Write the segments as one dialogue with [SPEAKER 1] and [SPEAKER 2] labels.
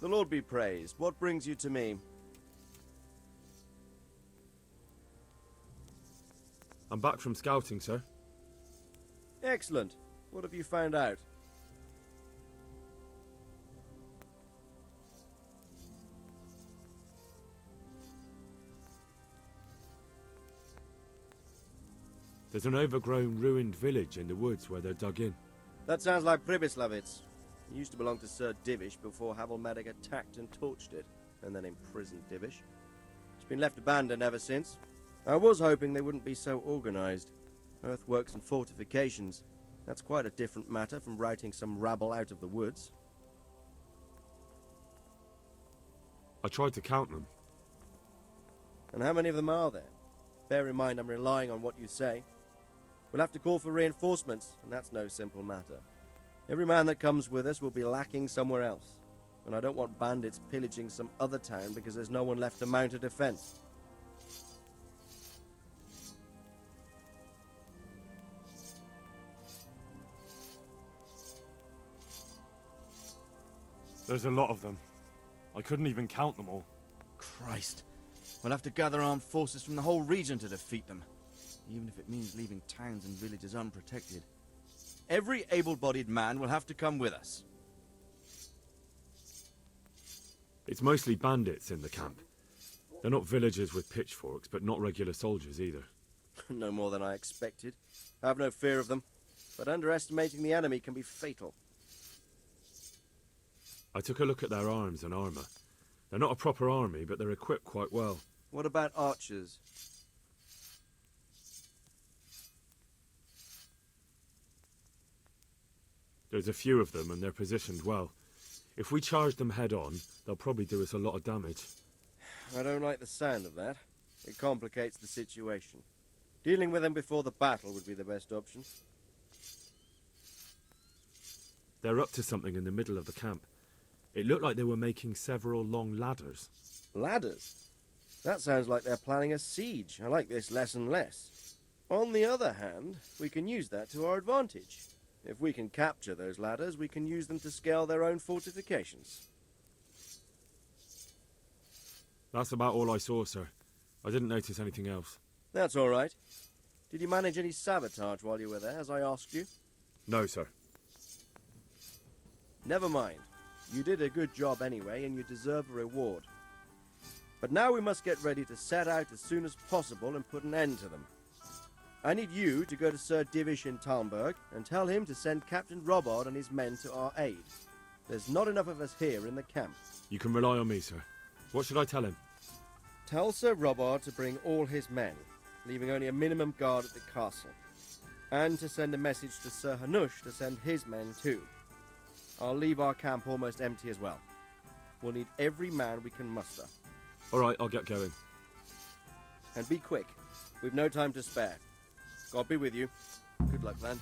[SPEAKER 1] Lord be praised. What brings you to me?
[SPEAKER 2] I'm back from scouting, sir.
[SPEAKER 1] Excellent. What have you found out?
[SPEAKER 2] There's an overgrown, ruined village in the woods where they're dug in.
[SPEAKER 1] That sounds like Pribyslavitz. It used to belong to Sir Divish before Havelmedic attacked and torched it, and then imprisoned Divish. It's been left abandoned ever since. I was hoping they wouldn't be so organized. Earthworks and fortifications. That's quite a different matter from routing some rabble out of the woods.
[SPEAKER 2] I tried to count them.
[SPEAKER 1] And how many of them are there? Bear in mind I'm relying on what you say. We'll have to call for reinforcements, and that's no simple matter. Every man that comes with us will be lacking somewhere else, and I don't want bandits pillaging some other town because there's no one left to mount a defense.
[SPEAKER 2] There's a lot of them. I couldn't even count them all.
[SPEAKER 3] Christ. We'll have to gather armed forces from the whole region to defeat them, even if it means leaving towns and villages unprotected. Every able-bodied man will have to come with us.
[SPEAKER 2] It's mostly bandits in the camp. They're not villagers with pitchforks, but not regular soldiers either.
[SPEAKER 1] No more than I expected. I have no fear of them, but underestimating the enemy can be fatal.
[SPEAKER 2] I took a look at their arms and armor. They're not a proper army, but they're equipped quite well.
[SPEAKER 1] What about archers?
[SPEAKER 2] There's a few of them, and they're positioned well. If we charge them head-on, they'll probably do us a lot of damage.
[SPEAKER 1] I don't like the sound of that. It complicates the situation. Dealing with them before the battle would be the best option.
[SPEAKER 2] They're up to something in the middle of the camp. It looked like they were making several long ladders.
[SPEAKER 1] Ladders? That sounds like they're planning a siege. I like this less and less. On the other hand, we can use that to our advantage. If we can capture those ladders, we can use them to scale their own fortifications.
[SPEAKER 2] That's about all I saw, sir. I didn't notice anything else.
[SPEAKER 1] That's all right. Did you manage any sabotage while you were there, as I asked you?
[SPEAKER 2] No, sir.
[SPEAKER 1] Never mind. You did a good job anyway, and you deserve a reward. But now we must get ready to set out as soon as possible and put an end to them. I need you to go to Sir Divish in Talmberg and tell him to send Captain Robard and his men to our aid. There's not enough of us here in the camp.
[SPEAKER 2] You can rely on me, sir. What should I tell him?
[SPEAKER 1] Tell Sir Robard to bring all his men, leaving only a minimum guard at the castle. And to send a message to Sir Hanush to send his men too. I'll leave our camp almost empty as well. We'll need every man we can muster.
[SPEAKER 2] All right, I'll get going.
[SPEAKER 1] And be quick. We've no time to spare. God be with you. Good luck, man.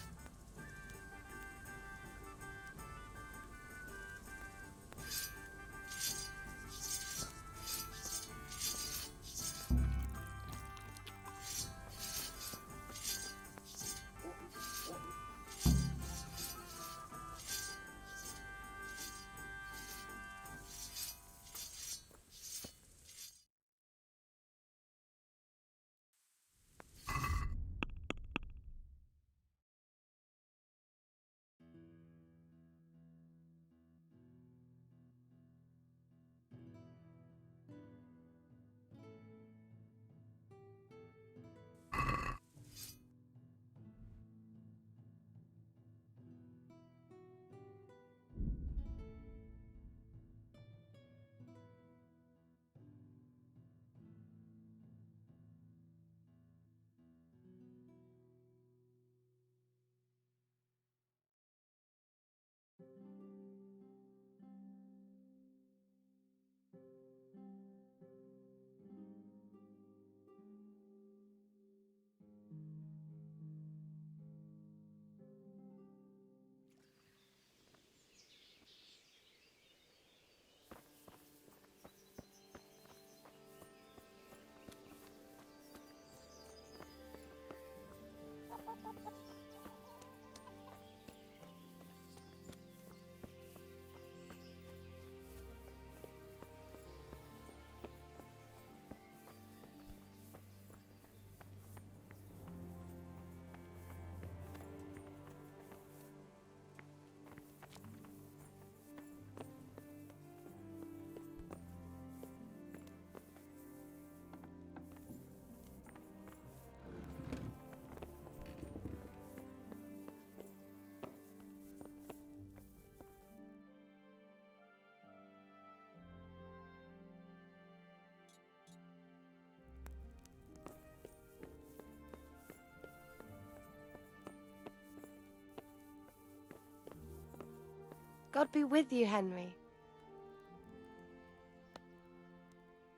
[SPEAKER 4] God be with you, Henry.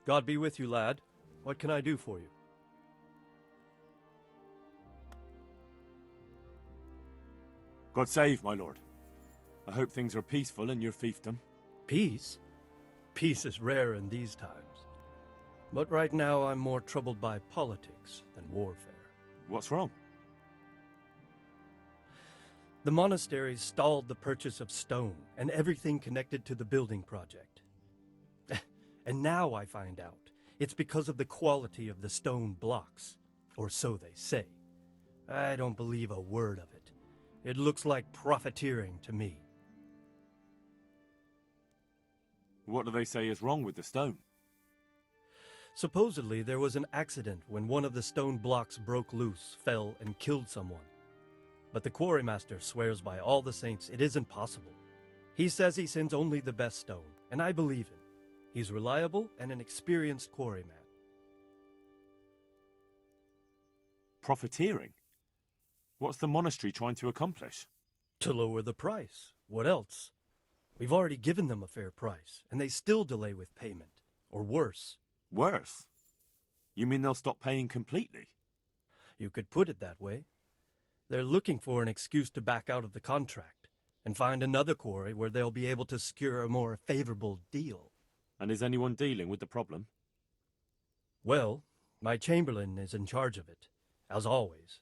[SPEAKER 5] God be with you, lad. What can I do for you?
[SPEAKER 2] God save, my lord. I hope things are peaceful in your fiefdom.
[SPEAKER 5] Peace? Peace is rare in these times. But right now I'm more troubled by politics than warfare.
[SPEAKER 2] What's wrong?
[SPEAKER 5] The monastery stalled the purchase of stone and everything connected to the building project. And now I find out it's because of the quality of the stone blocks, or so they say. I don't believe a word of it. It looks like profiteering to me.
[SPEAKER 2] What do they say is wrong with the stone?
[SPEAKER 5] Supposedly there was an accident when one of the stone blocks broke loose, fell, and killed someone. But the quarrymaster swears by all the saints it isn't possible. He says he sends only the best stone, and I believe him. He's reliable and an experienced quarryman.
[SPEAKER 2] Profiteering? What's the monastery trying to accomplish?
[SPEAKER 5] To lower the price. What else? We've already given them a fair price, and they still delay with payment. Or worse.
[SPEAKER 2] Worse? You mean they'll stop paying completely?
[SPEAKER 5] You could put it that way. They're looking for an excuse to back out of the contract, and find another quarry where they'll be able to secure a more favorable deal.
[SPEAKER 2] And is anyone dealing with the problem?
[SPEAKER 5] Well, my chamberlain is in charge of it, as always.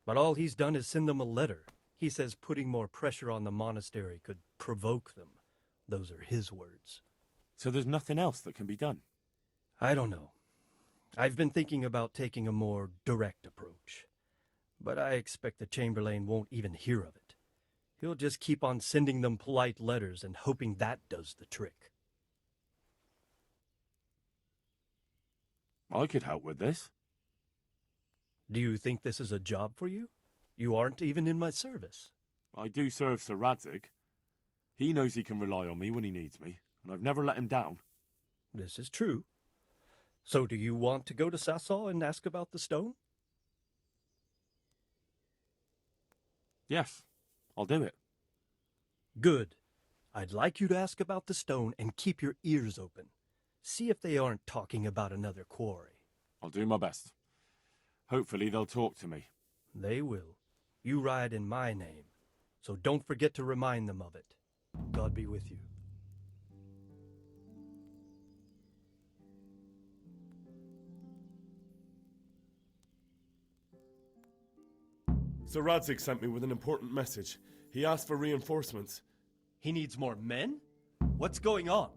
[SPEAKER 5] But all he's done is send them a letter. He says putting more pressure on the monastery could provoke them. Those are his words.
[SPEAKER 2] So there's nothing else that can be done?
[SPEAKER 5] I don't know. I've been thinking about taking a more direct approach. But I expect the chamberlain won't even hear of it. He'll just keep on sending them polite letters and hoping that does the trick.
[SPEAKER 2] I could help with this.
[SPEAKER 5] Do you think this is a job for you? You aren't even in my service.
[SPEAKER 2] I do serve Sir Radzig. He knows he can rely on me when he needs me, and I've never let him down.
[SPEAKER 5] This is true. So do you want to go to Sasau and ask about the stone?
[SPEAKER 2] Yes, I'll do it.
[SPEAKER 5] Good. I'd like you to ask about the stone and keep your ears open. See if they aren't talking about another quarry.
[SPEAKER 2] I'll do my best. Hopefully they'll talk to me.
[SPEAKER 5] They will. You ride in my name, so don't forget to remind them of it. God be with you.
[SPEAKER 6] Sir Radzig sent me with an important message. He asked for reinforcements.
[SPEAKER 5] He needs more men? What's going on?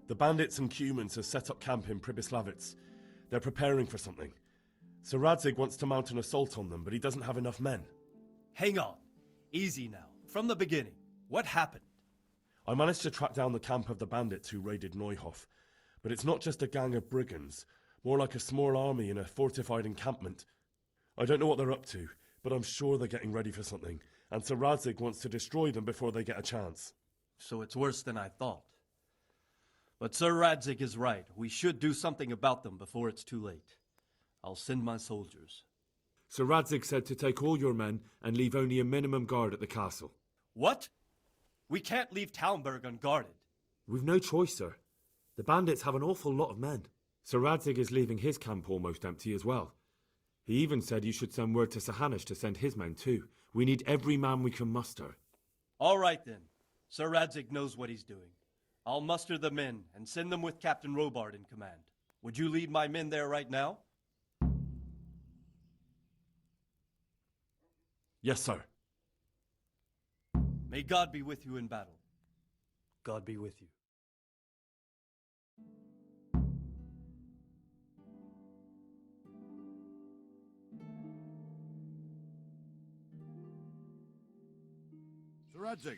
[SPEAKER 6] The bandits and Cumans have set up camp in Pribyslavitz. They're preparing for something. Sir Radzig wants to mount an assault on them, but he doesn't have enough men.
[SPEAKER 5] Hang on. Easy now. From the beginning. What happened?
[SPEAKER 6] I managed to track down the camp of the bandits who raided Neuhof. But it's not just a gang of brigands. More like a small army in a fortified encampment. I don't know what they're up to, but I'm sure they're getting ready for something. And Sir Radzig wants to destroy them before they get a chance.
[SPEAKER 5] So it's worse than I thought. But Sir Radzig is right. We should do something about them before it's too late. I'll send my soldiers.
[SPEAKER 2] Sir Radzig said to take all your men and leave only a minimum guard at the castle.
[SPEAKER 5] What? We can't leave Talmberg unguarded.
[SPEAKER 2] We've no choice, sir. The bandits have an awful lot of men. Sir Radzig is leaving his camp almost empty as well. He even said you should send word to Sahanish to send his men too. We need every man we can muster.
[SPEAKER 5] All right then. Sir Radzig knows what he's doing. I'll muster the men and send them with Captain Robard in command. Would you lead my men there right now?
[SPEAKER 6] Yes, sir.
[SPEAKER 5] May God be with you in battle. God be with you.
[SPEAKER 7] Sir Radzig.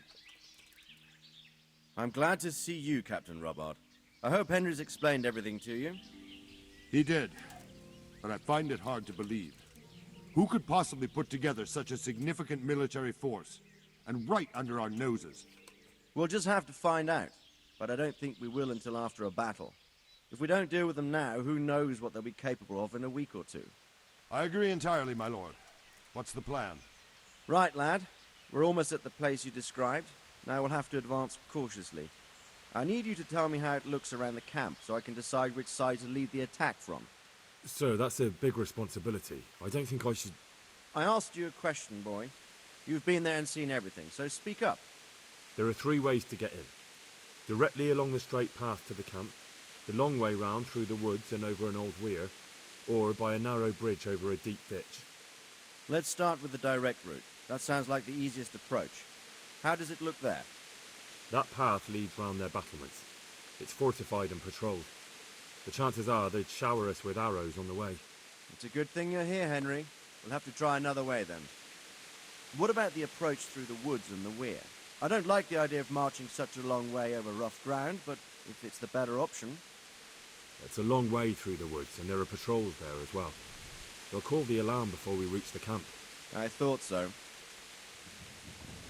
[SPEAKER 1] I'm glad to see you, Captain Robard. I hope Henry's explained everything to you.
[SPEAKER 7] He did, but I find it hard to believe. Who could possibly put together such a significant military force, and right under our noses?
[SPEAKER 1] We'll just have to find out, but I don't think we will until after a battle. If we don't deal with them now, who knows what they'll be capable of in a week or two.
[SPEAKER 7] I agree entirely, my lord. What's the plan?
[SPEAKER 1] Right, lad. We're almost at the place you described. Now we'll have to advance cautiously. I need you to tell me how it looks around the camp so I can decide which side to lead the attack from.
[SPEAKER 2] Sir, that's a big responsibility. I don't think I should...
[SPEAKER 1] I asked you a question, boy. You've been there and seen everything, so speak up.
[SPEAKER 2] There are 3 ways to get in. Directly along the straight path to the camp, the long way round through the woods and over an old weir, or by a narrow bridge over a deep ditch.
[SPEAKER 1] Let's start with the direct route. That sounds like the easiest approach. How does it look there?
[SPEAKER 2] That path leads round their battlements. It's fortified and patrolled. The chances are they'd shower us with arrows on the way.
[SPEAKER 1] It's a good thing you're here, Henry. We'll have to try another way then. What about the approach through the woods and the weir? I don't like the idea of marching such a long way over rough ground, but if it's the better option...
[SPEAKER 2] It's a long way through the woods, and there are patrols there as well. They'll call the alarm before we reach the camp.
[SPEAKER 1] I thought so.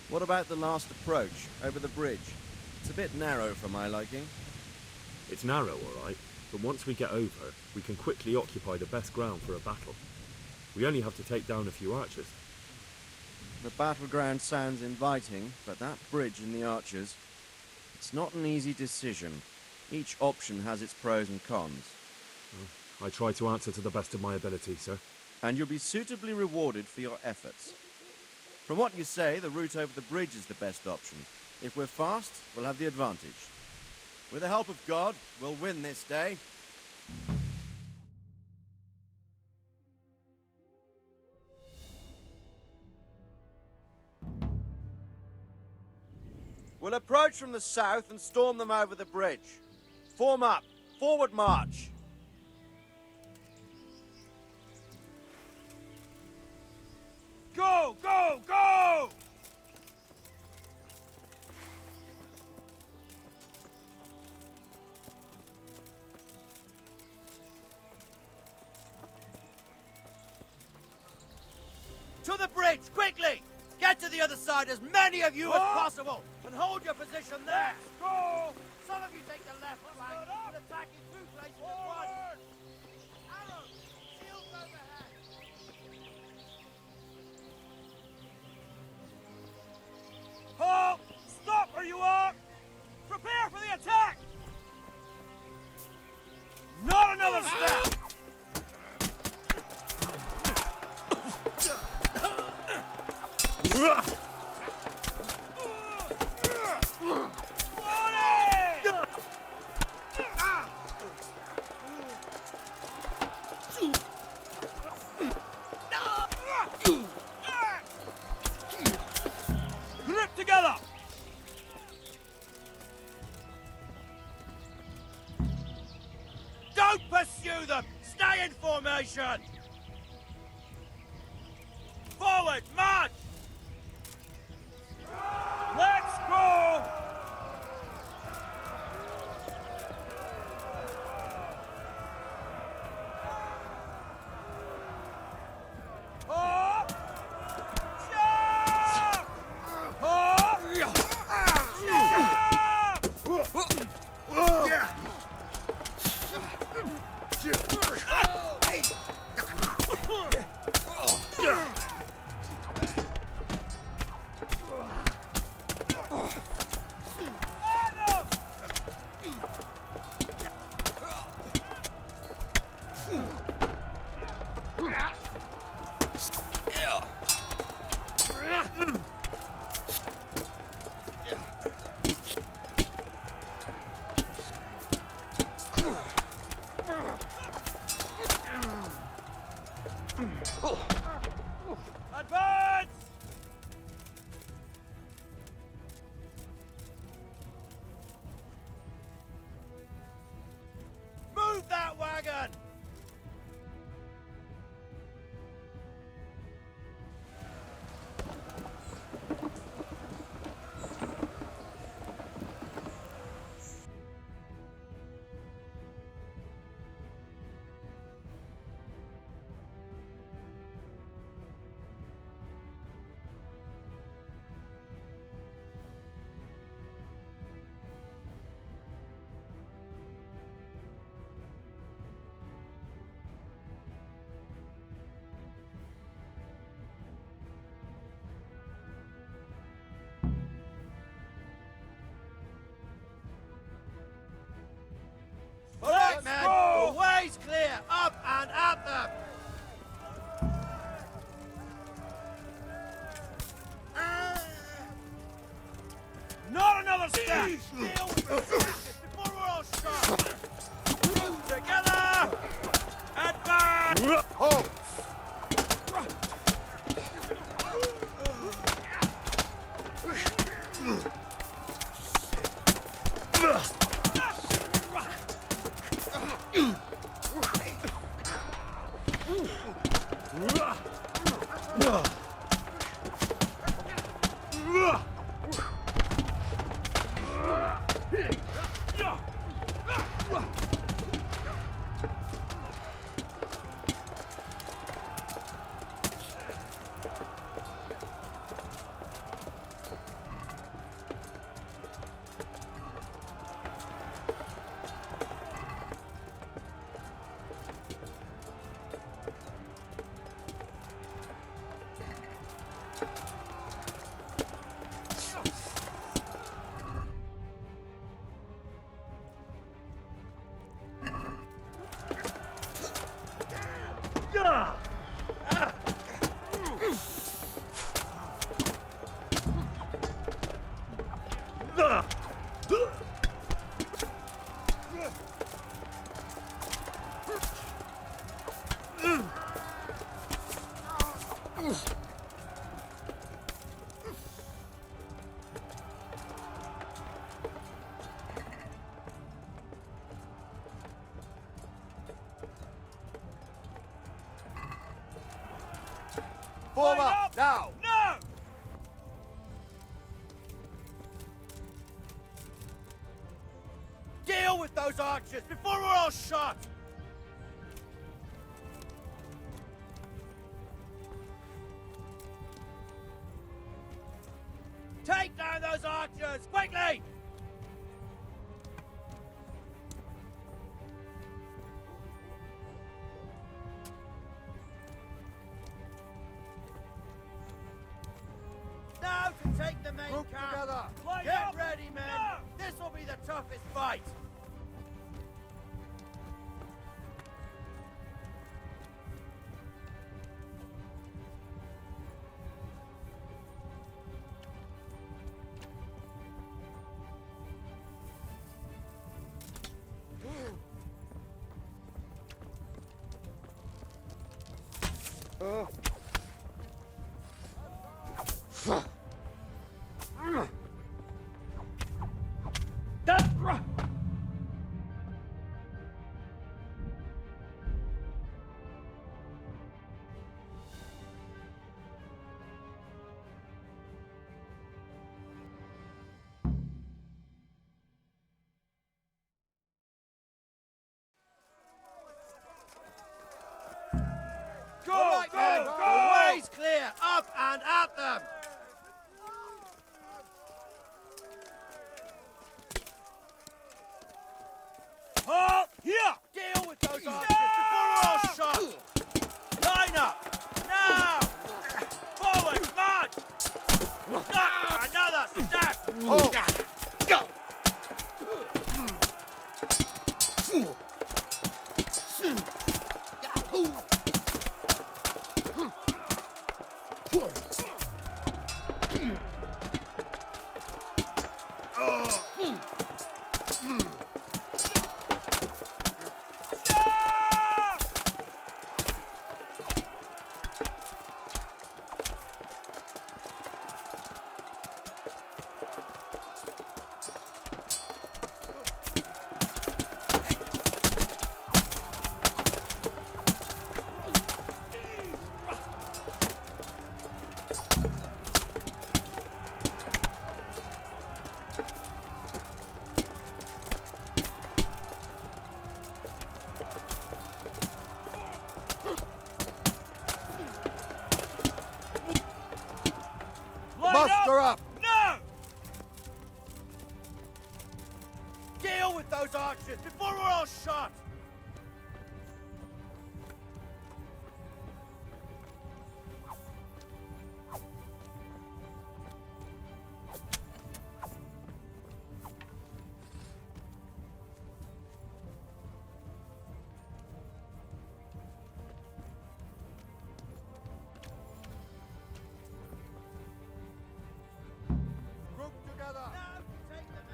[SPEAKER 1] What about the last approach, over the bridge? It's a bit narrow for my liking.
[SPEAKER 2] It's narrow, all right, but once we get over, we can quickly occupy the best ground for a battle. We only have to take down a few archers.
[SPEAKER 1] The battleground sounds inviting, but that bridge and the archers... It's not an easy decision. Each option has its pros and cons.
[SPEAKER 2] I try to answer to the best of my ability, sir.
[SPEAKER 1] And you'll be suitably rewarded for your efforts. From what you say, the route over the bridge is the best option. If we're fast, we'll have the advantage. With the help of God, we'll win this day. We'll approach from the south and storm them over the bridge. Form up. Forward march. Go! Go! Go! To the bridge, quickly! Get to the other side, as many of you as possible, and hold your position there. Go! Some of you take the left flank and attack in 2 places at once. Arrows, shields overhead. Halt! Stop where you are! Prepare for the attack! Not another step! Grip together! Don't pursue them! Stay in formation! Forward, march! Let's go! Up! Jump! Up! Jump!
[SPEAKER 3] on step! Deal with the forces before we're all shot! Together! Advance!
[SPEAKER 7] Halt!
[SPEAKER 3] Form up, now! No! Deal with those archers before we're all shot! Take down those archers, quickly! Now to take the main
[SPEAKER 7] Group
[SPEAKER 3] camp.
[SPEAKER 7] together.
[SPEAKER 3] Get ready, men. This will be the toughest fight. Go, all right, men. The way's clear. Up and at them. Halt! Here! Deal with those archers before we're all shot! Line up! Now! Forward, march! Another step!
[SPEAKER 7] Halt! Muster up!
[SPEAKER 3] No! Deal with those archers before we're all shot! Group together! Now, take them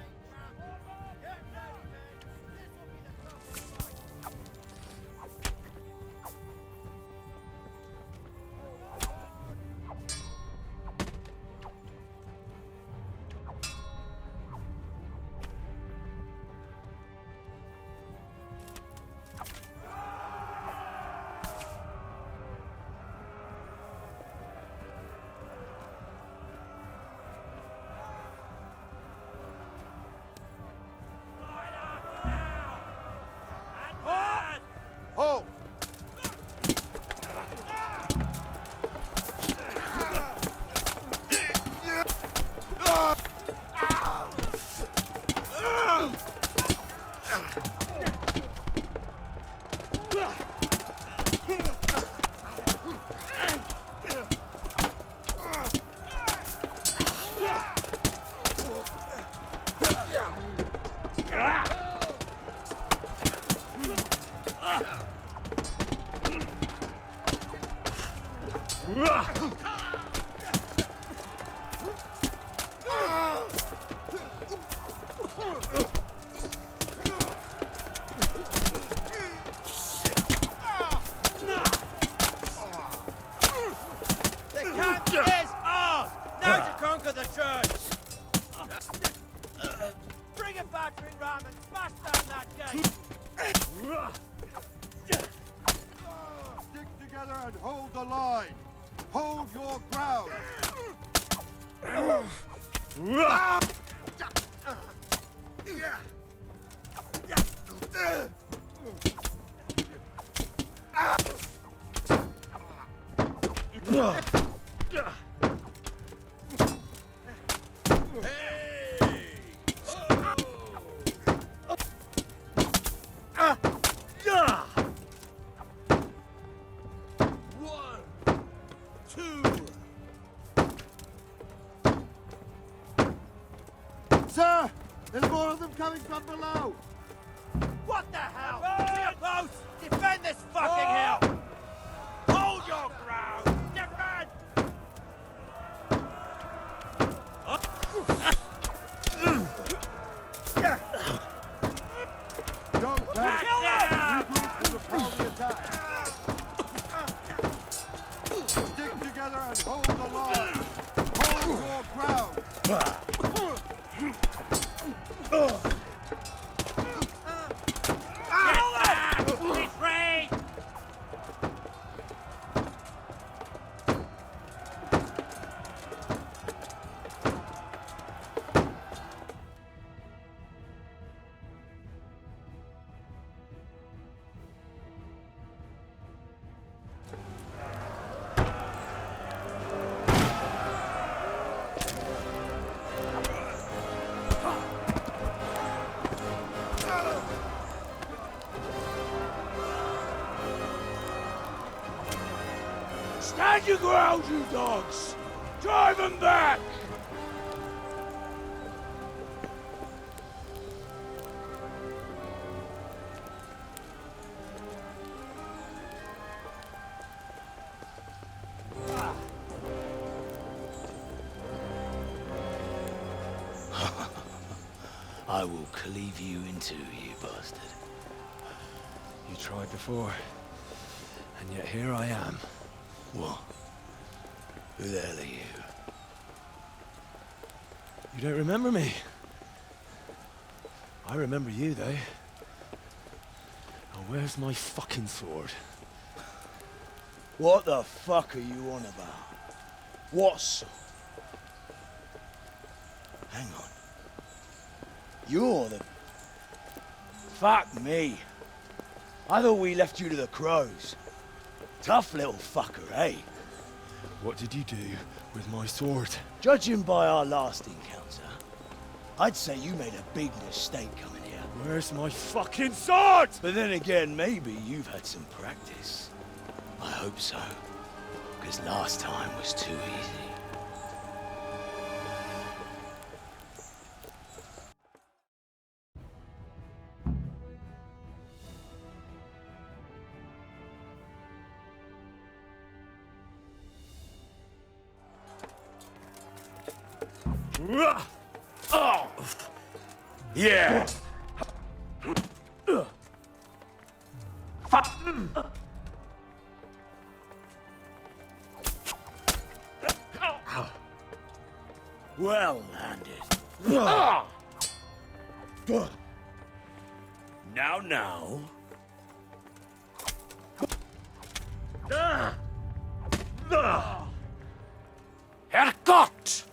[SPEAKER 7] Sir! There's more of them coming from below!
[SPEAKER 4] What the hell? Stay close! Defend this fucking hill! Hold your ground! Defend!
[SPEAKER 7] Don't panic!
[SPEAKER 4] Kill them!
[SPEAKER 7] Regroup to repel the attack! Stick together and hold the line! Hold your ground!
[SPEAKER 4] Betray!
[SPEAKER 8] Stand your ground, you dogs! Drive them back! I will cleave you in two, you bastard. You tried before, and yet here I am. What? Who the hell are you? You don't remember me? I remember you, though. Now, where's my fucking sword?
[SPEAKER 9] What the fuck are you on about? What sword? Hang on. You're the... Fuck me. I thought we left you to the crows. Tough little fucker, eh?
[SPEAKER 8] What did you do with my sword?
[SPEAKER 9] Judging by our last encounter, I'd say you made a big mistake coming here.
[SPEAKER 8] Where's my fucking sword?
[SPEAKER 9] But then again, maybe you've had some practice. I hope so. Because last time was too easy.
[SPEAKER 8] Oh! Yeah!
[SPEAKER 9] Well landed. Now.
[SPEAKER 8] Herrgott!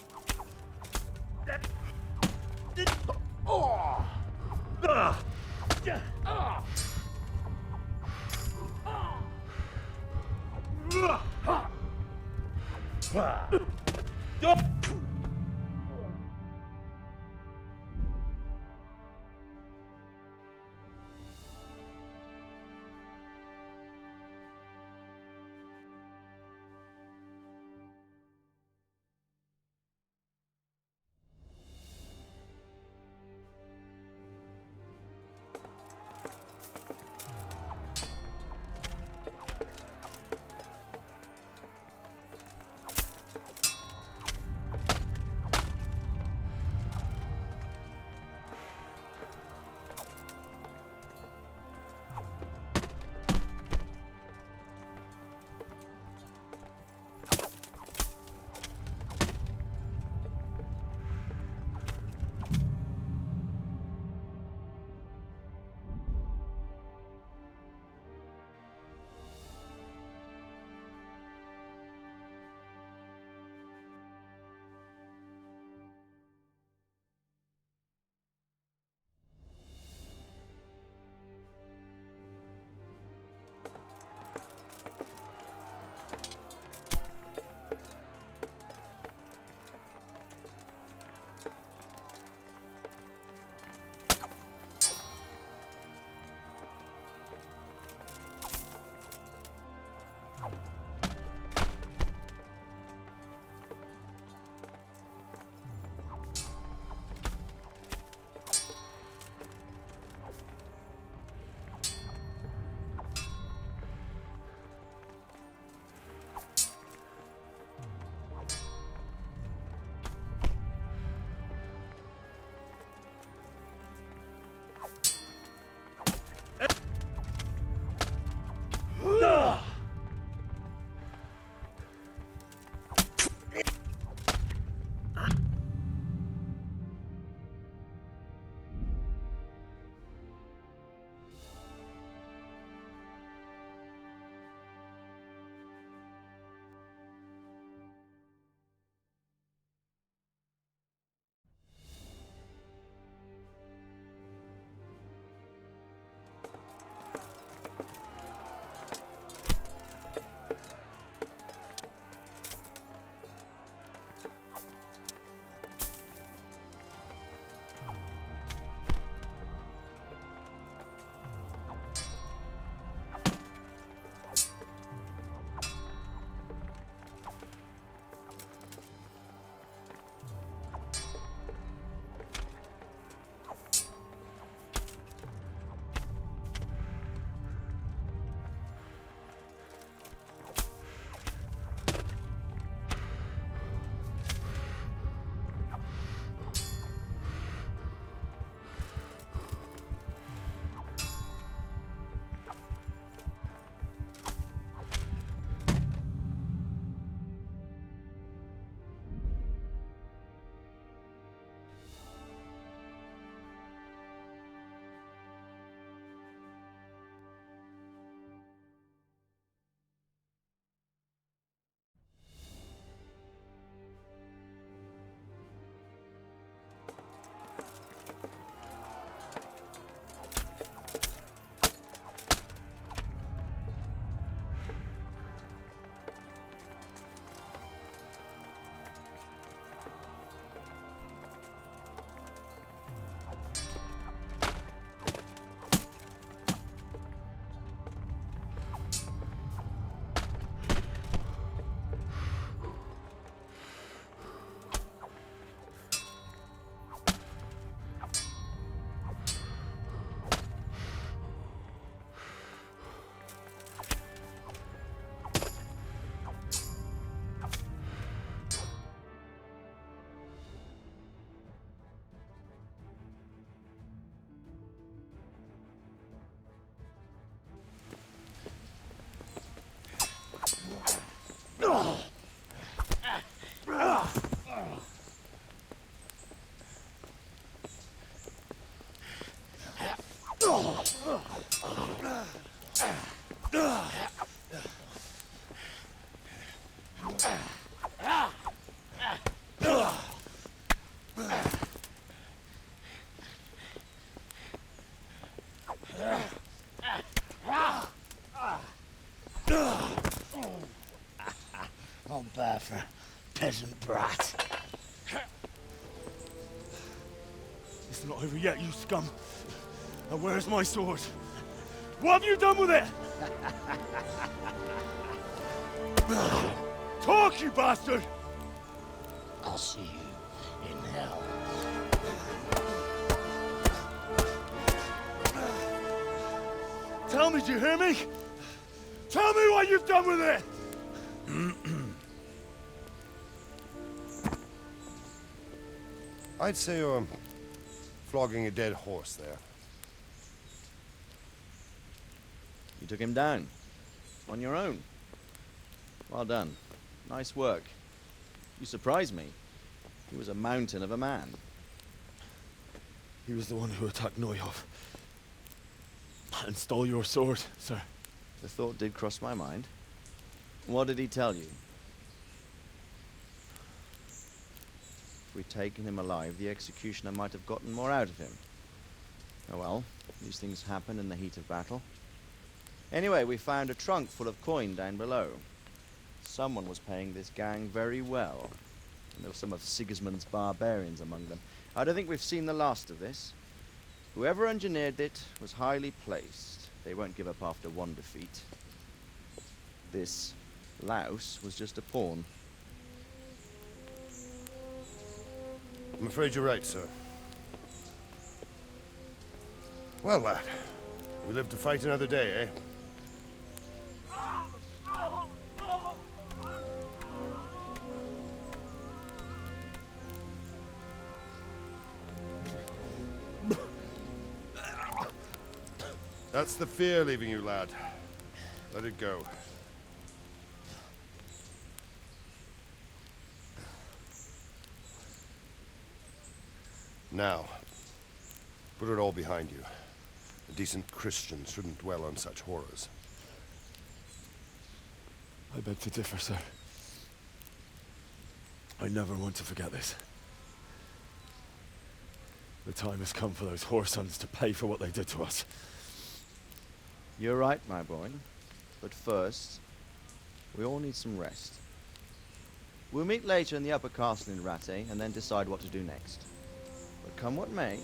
[SPEAKER 9] suffer, peasant brat.
[SPEAKER 6] It's not over yet, you scum. Now where's my sword? What have you done with it? Talk, you bastard!
[SPEAKER 9] I'll see you in hell.
[SPEAKER 6] Tell me, do you hear me? Tell me what you've done with it!
[SPEAKER 7] I'd say you're flogging a dead horse there.
[SPEAKER 3] You took him down. On your own. Well done. Nice work. You surprised me. He was a mountain of a man.
[SPEAKER 6] He was the one who attacked Neuhoff. And stole your sword, sir.
[SPEAKER 3] The thought did cross my mind. What did he tell you? If we'd taken him alive, the executioner might have gotten more out of him. Oh well, these things happen in the heat of battle. Anyway, we found a trunk full of coin down below. Someone was paying this gang very well. And there were some of Sigismund's barbarians among them. I don't think we've seen the last of this. Whoever engineered it was highly placed. They won't give up after one defeat. This louse was just a pawn.
[SPEAKER 7] I'm afraid you're right, sir. Well, lad, we live to fight another day, eh? That's the fear leaving you, lad. Let it go. Now, put it all behind you. A decent Christian shouldn't dwell on such horrors.
[SPEAKER 6] I beg to differ, sir. I never want to forget this. The time has come for those whoresons to pay for what they did to us.
[SPEAKER 3] You're right, my boy. But first, we all need some rest. We'll meet later in the upper castle in Rattay and then decide what to do next. But come what may,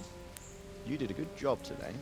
[SPEAKER 3] you did a good job today.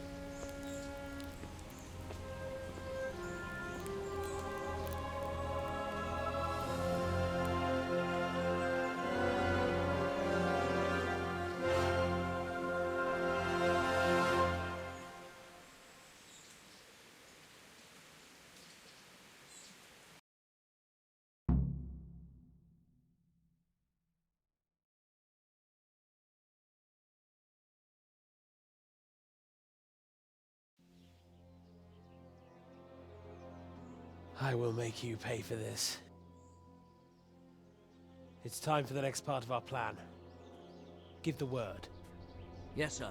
[SPEAKER 8] I will make you pay for this. It's time for the next part of our plan. Give the word.
[SPEAKER 10] Yes, sir.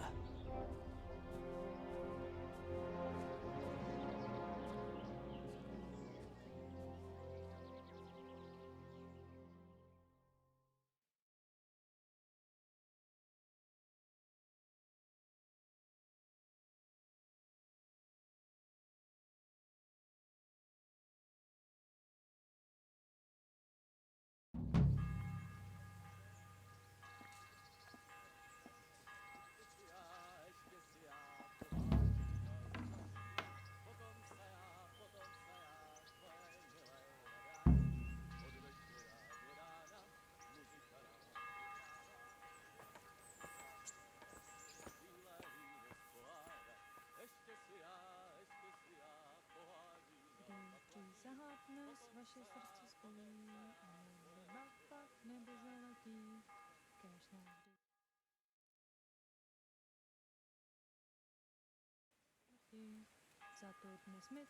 [SPEAKER 11] Vaše srdce spolí a nebe pak nebe zaletí, kéž navždy za to dnes mi